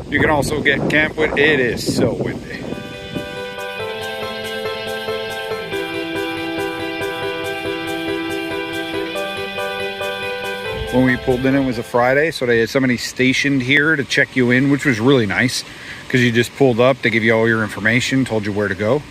You can also get campwood. It is so windy. When we pulled in, it was a Friday, so they had somebody stationed here to check you in, which was really nice because you just pulled up, they give you all your information, told you where to go.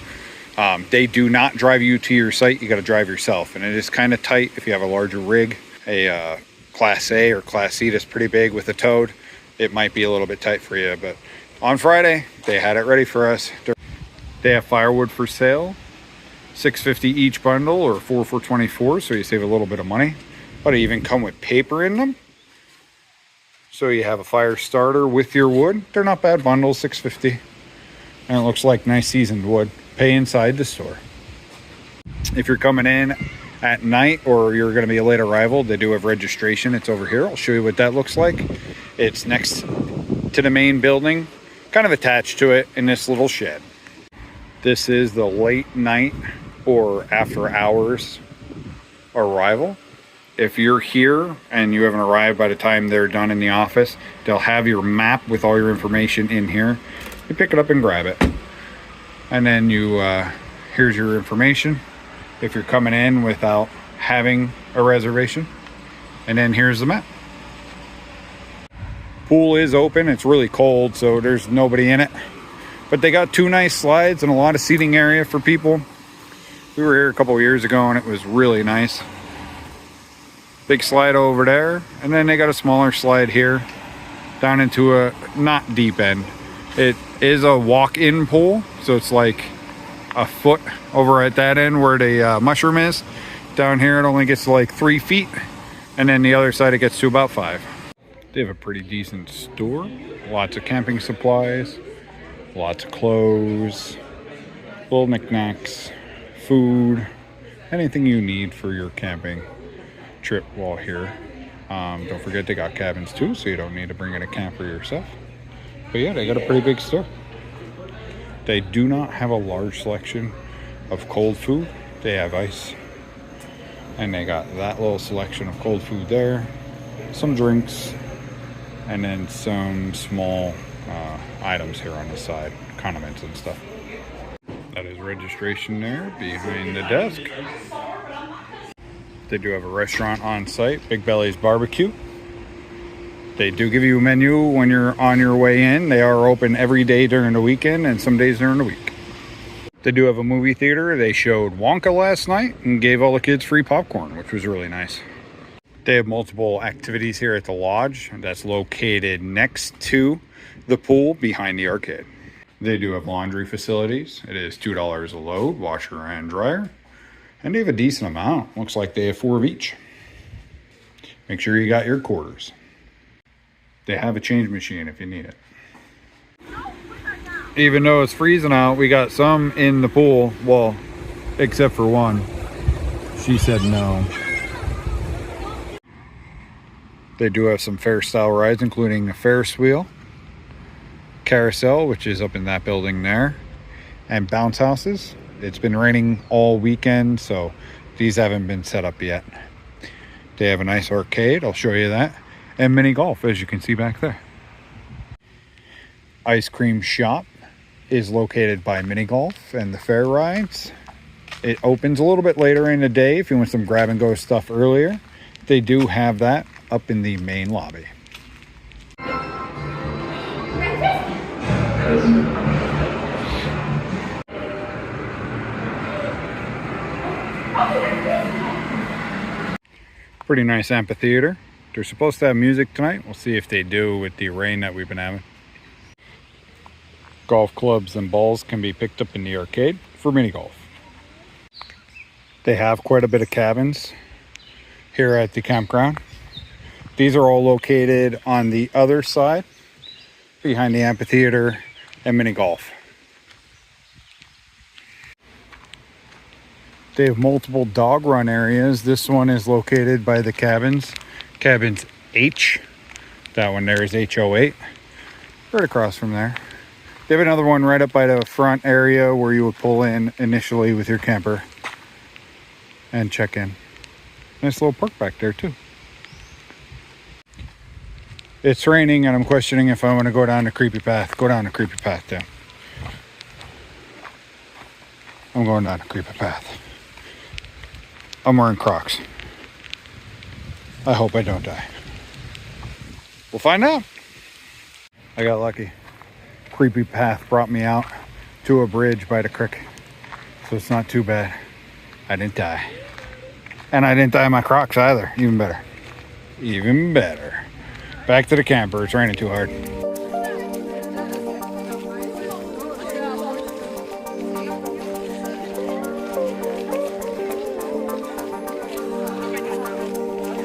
They do not drive you to your site. You got to drive yourself, and it is kind of tight if you have a larger rig. A Class A or Class C that's pretty big with a toad, it might be a little bit tight for you. But on Friday, they had it ready for us. They have firewood for sale, $6.50 each bundle, or 4 for $24, so you save a little bit of money. But they even come with paper in them, so you have a fire starter with your wood. They're not bad bundles, $6.50, and it looks like nice seasoned wood. Pay inside the store. If you're coming in at night or you're going to be a late arrival, they do have registration. It's over here. I'll show you what that looks like. It's next to the main building, kind of attached to it in this little shed. This is the late night or after hours arrival. If you're here and you haven't arrived by the time they're done in the office, they'll have your map with all your information in here. You pick it up and grab it. And then you, here's your information if you're coming in without having a reservation. And then here's the map. Pool is open. It's really cold, so there's nobody in it. But they got 2 nice slides and a lot of seating area for people. We were here a couple of years ago and it was really nice. Big slide over there, and then they got a smaller slide here down into a not deep end. It is a walk-in pool, so it's like a foot over at that end where the mushroom is. Down here it only gets to like 3 feet, and then the other side it gets to about 5. They have a pretty decent store. Lots of camping supplies, lots of clothes, little knickknacks, food, anything you need for your camping trip while here. Don't forget they got cabins too, so you don't need to bring in a camper yourself. But yeah, they got a pretty big store. They do not have a large selection of cold food. They have ice, and they got that little selection of cold food there, some drinks, and then some small items here on the side, condiments and stuff. That is registration there behind the desk. They do have a restaurant on site, Big Belly's Barbecue. They do give you a menu when you're on your way in. They are open every day during the weekend and some days during the week. They do have a movie theater. They showed Wonka last night and gave all the kids free popcorn, which was really nice. They have multiple activities here at the lodge that's located next to the pool behind the arcade. They do have laundry facilities. It is $2 a load, washer and dryer. And they have a decent amount. Looks like they have 4 of each. Make sure you got your quarters. They have a change machine if you need it. Even though it's freezing out, we got some in the pool. Well, except for one. She said no. They do have some fair style rides, including a Ferris wheel, Carousel, which is up in that building there, and bounce houses. It's been raining all weekend, so these haven't been set up yet. They have a nice arcade, I'll show you that, and mini golf, as you can see back there. Ice cream shop is located by mini golf and the fair rides. It opens a little bit later in the day if you want some grab and go stuff earlier. They do have that up in the main lobby. Pretty nice amphitheater. They're supposed to have music tonight. We'll see if they do with the rain that we've been having. Golf clubs and balls can be picked up in the arcade for mini golf. They have quite a bit of cabins here at the campground. These are all located on the other side, behind the amphitheater and mini golf. They have multiple dog run areas. This one is located by the cabins. Cabins H. That one there is H08. Right across from there. They have another one right up by the front area where you would pull in initially with your camper and check in. Nice little park back there too. It's raining and I'm questioning if I want to go down the creepy path. Go down the creepy path, Dan. I'm going down the creepy path. I'm wearing Crocs. I hope I don't die. We'll find out. I got lucky. Creepy path brought me out to a bridge by the creek. So it's not too bad. I didn't die. And I didn't die in my Crocs either. Even better. Even better. Back to the camper. It's raining too hard.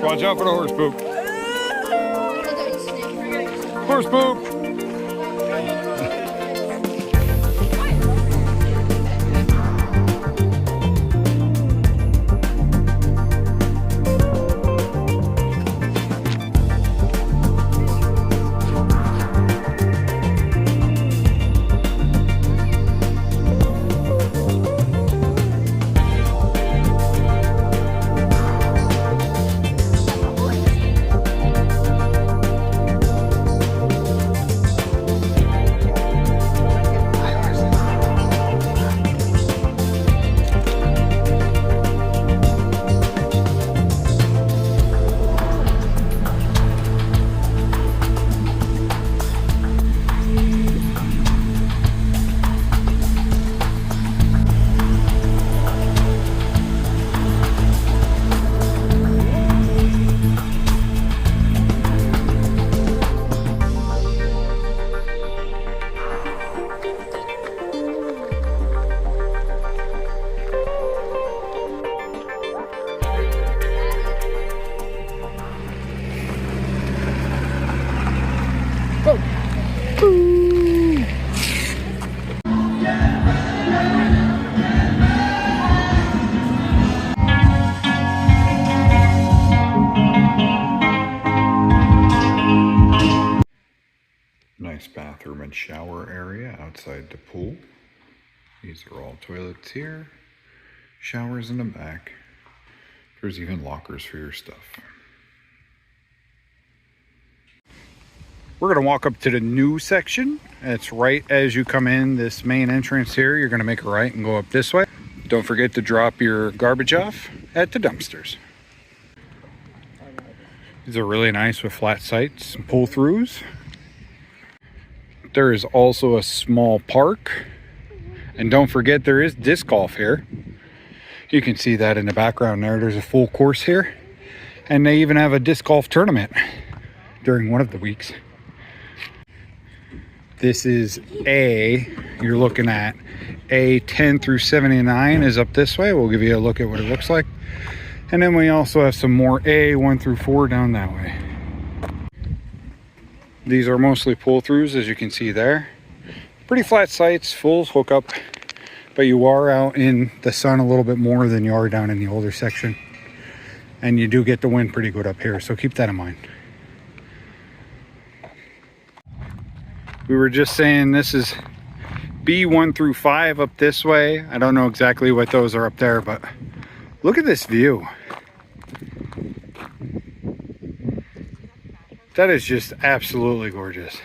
Watch out for the horse poop. Horse poop. Nice bathroom and shower area outside the pool. These are all toilets here. Showers in the back. There's even lockers for your stuff. We're gonna walk up to the new section. It's right as you come in this main entrance here. You're gonna make a right and go up this way. Don't forget to drop your garbage off at the dumpsters. These are really nice with flat sites and pull-throughs. There is also a small park. And don't forget there is disc golf here. You can see that in the background there. There's a full course here. And they even have a disc golf tournament during one of the weeks. This is you're looking at A10 through 79 is up this way. We'll give you a look at what it looks like. And then we also have some more A1 through 4 down that way. These are mostly pull-throughs, as you can see there. Pretty flat sites, full hookup, but you are out in the sun a little bit more than you are down in the older section. And you do get the wind pretty good up here, so keep that in mind. We were just saying this is B1 through 5 up this way. I don't know exactly what those are up there, but look at this view. That is just absolutely gorgeous.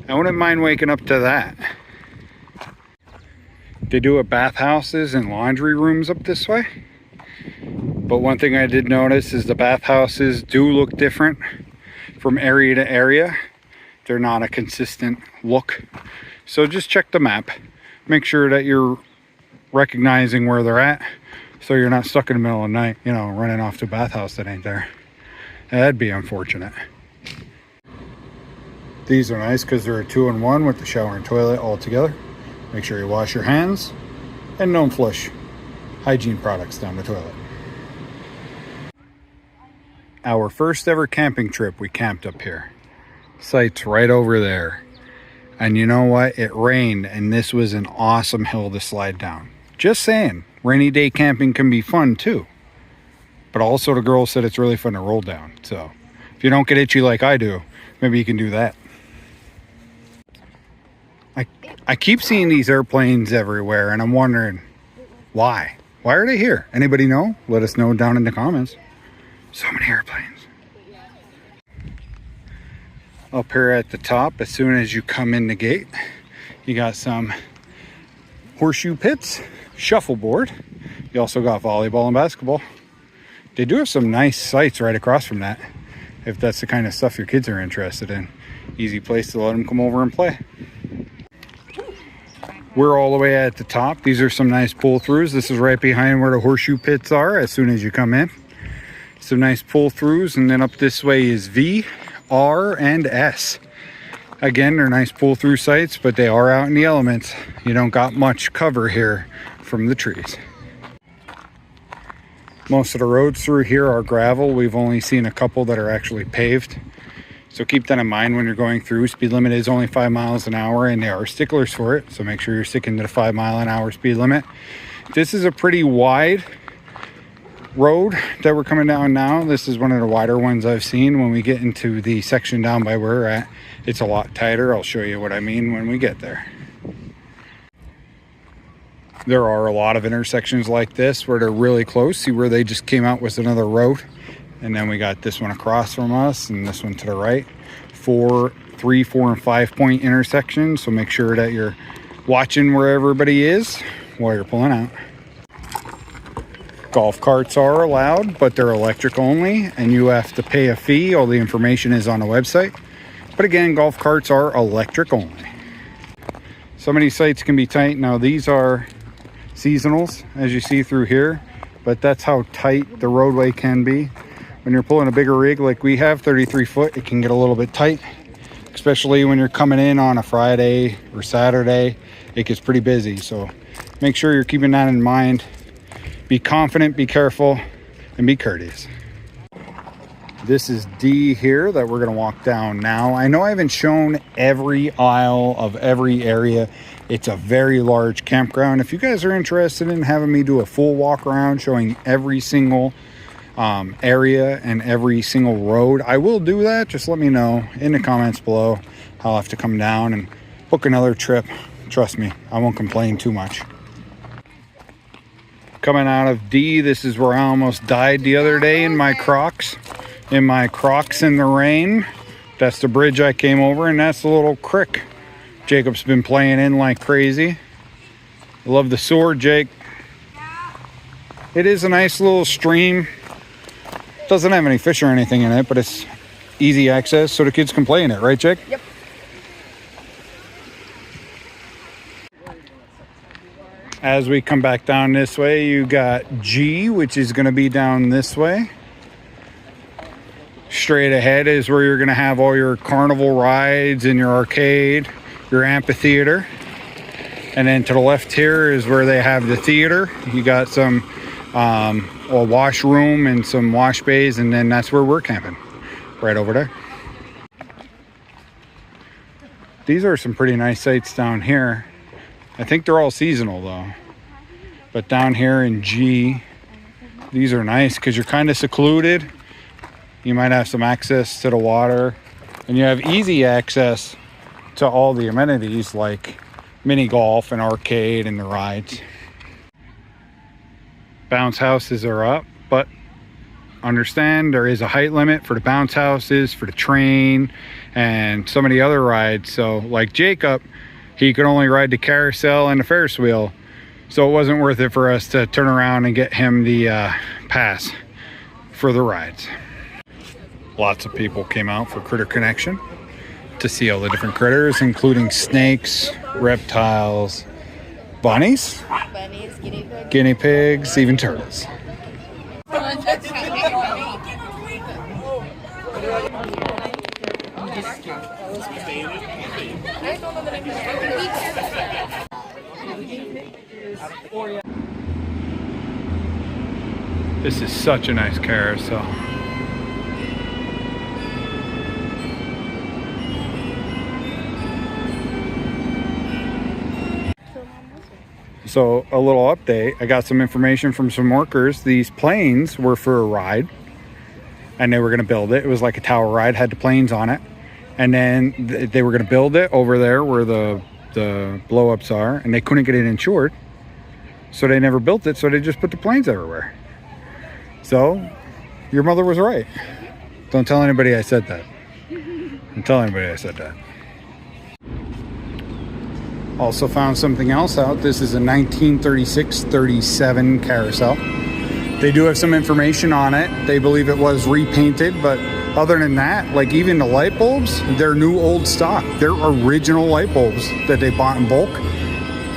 I wouldn't mind waking up to that. They do have bathhouses and laundry rooms up this way. But one thing I did notice is the bathhouses do look different from area to area. They're not a consistent look. So just check the map. Make sure that you're recognizing where they're at, so you're not stuck in the middle of the night, you know, running off to a bathhouse that ain't there. That'd be unfortunate. These are nice because they're a 2-in-1 with the shower and toilet all together. Make sure you wash your hands and don't flush hygiene products down the toilet. Our first ever camping trip, we camped up here. Site's right over there. And you know what? It rained and this was an awesome hill to slide down. Just saying, rainy day camping can be fun too. But also the girl said it's really fun to roll down. So if you don't get itchy like I do, maybe you can do that. I keep seeing these airplanes everywhere and I'm wondering why? Why are they here? Anybody know? Let us know down in the comments. So many airplanes. Up here at the top, as soon as you come in the gate, you got some horseshoe pits, shuffleboard. You also got volleyball and basketball. They do have some nice sites right across from that, if that's the kind of stuff your kids are interested in. Easy place to let them come over and play. We're all the way at the top. These are some nice pull-throughs. This is right behind where the horseshoe pits are as soon as you come in. Some nice pull-throughs, and then up this way is V, R, and S. Again, they're nice pull-through sites, but they are out in the elements. You don't got much cover here from the trees. Most of the roads through here are gravel. We've only seen a couple that are actually paved. So keep that in mind when you're going through. Speed limit is only 5 miles an hour, and there are sticklers for it. So make sure you're sticking to the 5 mile an hour speed limit. This is a pretty wide road that we're coming down now. This is one of the wider ones I've seen. When we get into the section down by where we're at, it's a lot tighter. I'll show you what I mean when we get there. There are a lot of intersections like this where they're really close. See where they just came out with another road, and then we got this one across from us and this one to the right. 3, 4, and 5 point intersections. So make sure that you're watching where everybody is while you're pulling out. Golf carts are allowed, but they're electric only, and you have to pay a fee. All the information is on the website. But again, golf carts are electric only. Some of these sites can be tight. Now these are seasonals, as you see through here, but that's how tight the roadway can be. When you're pulling a bigger rig like we have, 33 foot, it can get a little bit tight, especially when you're coming in on a Friday or Saturday. It gets pretty busy, so make sure you're keeping that in mind. Be confident, be careful, and be courteous. This is D here that we're going to walk down now. I know I haven't shown every aisle of every area. It's a very large campground. If you guys are interested in having me do a full walk around showing every single area and every single road, I will do that. Just let me know in the comments below. I'll have to come down and book another trip. Trust me, I won't complain too much. Coming out of D, this is where I almost died the other day in my Crocs. In my Crocs in the rain. That's the bridge I came over, and that's the little creek Jacob's been playing in like crazy. I love the sword, Jake. It is a nice little stream. Doesn't have any fish or anything in it, but it's easy access so the kids can play in it, right, Jake? Yep. As we come back down this way, you got G, which is going to be down this way. Straight ahead is where you're going to have all your carnival rides and your arcade, your amphitheater. And then to the left here is where they have the theater. You got some a washroom and some wash bays, and then that's where we're camping, right over there. These are some pretty nice sites down here. I think they're all seasonal though. But down here in G, these are nice because you're kind of secluded. You might have some access to the water, and you have easy access to all the amenities like mini golf and arcade and the rides. Bounce houses are up, but understand there is a height limit for the bounce houses, for the train, and some of the other rides. So like Jacob, he could only ride the carousel and the Ferris wheel, so it wasn't worth it for us to turn around and get him the pass for the rides. Lots of people came out for Critter Connection to see all the different critters, including snakes, reptiles, bunnies, guinea pigs, even turtles. This is such a nice carousel. So a little update, I got some information from some workers. These planes were for a ride, and they were going to build it. It was like a tower ride, had the planes on it. And then they were going to build it over there where the blow-ups are, and they couldn't get it insured. So they never built it, so they just put the planes everywhere. So your mother was right. Don't tell anybody I said that. Don't tell anybody I said that. Also found something else out. This is a 1936-37 Carousel. They do have some information on it. They believe it was repainted, but other than that, like even the light bulbs, they're new old stock. They're original light bulbs that they bought in bulk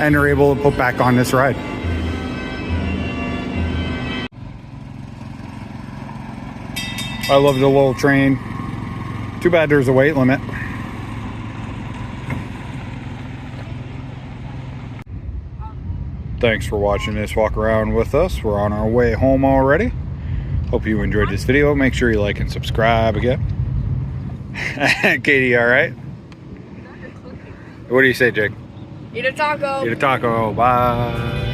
and they're able to put back on this ride. I love the little train. Too bad there's a weight limit. Thanks for watching this walk around with us. We're on our way home already. Hope you enjoyed this video. Make sure you like and subscribe again. Katie, all right? What do you say, Jake? Eat a taco. Eat a taco. Bye.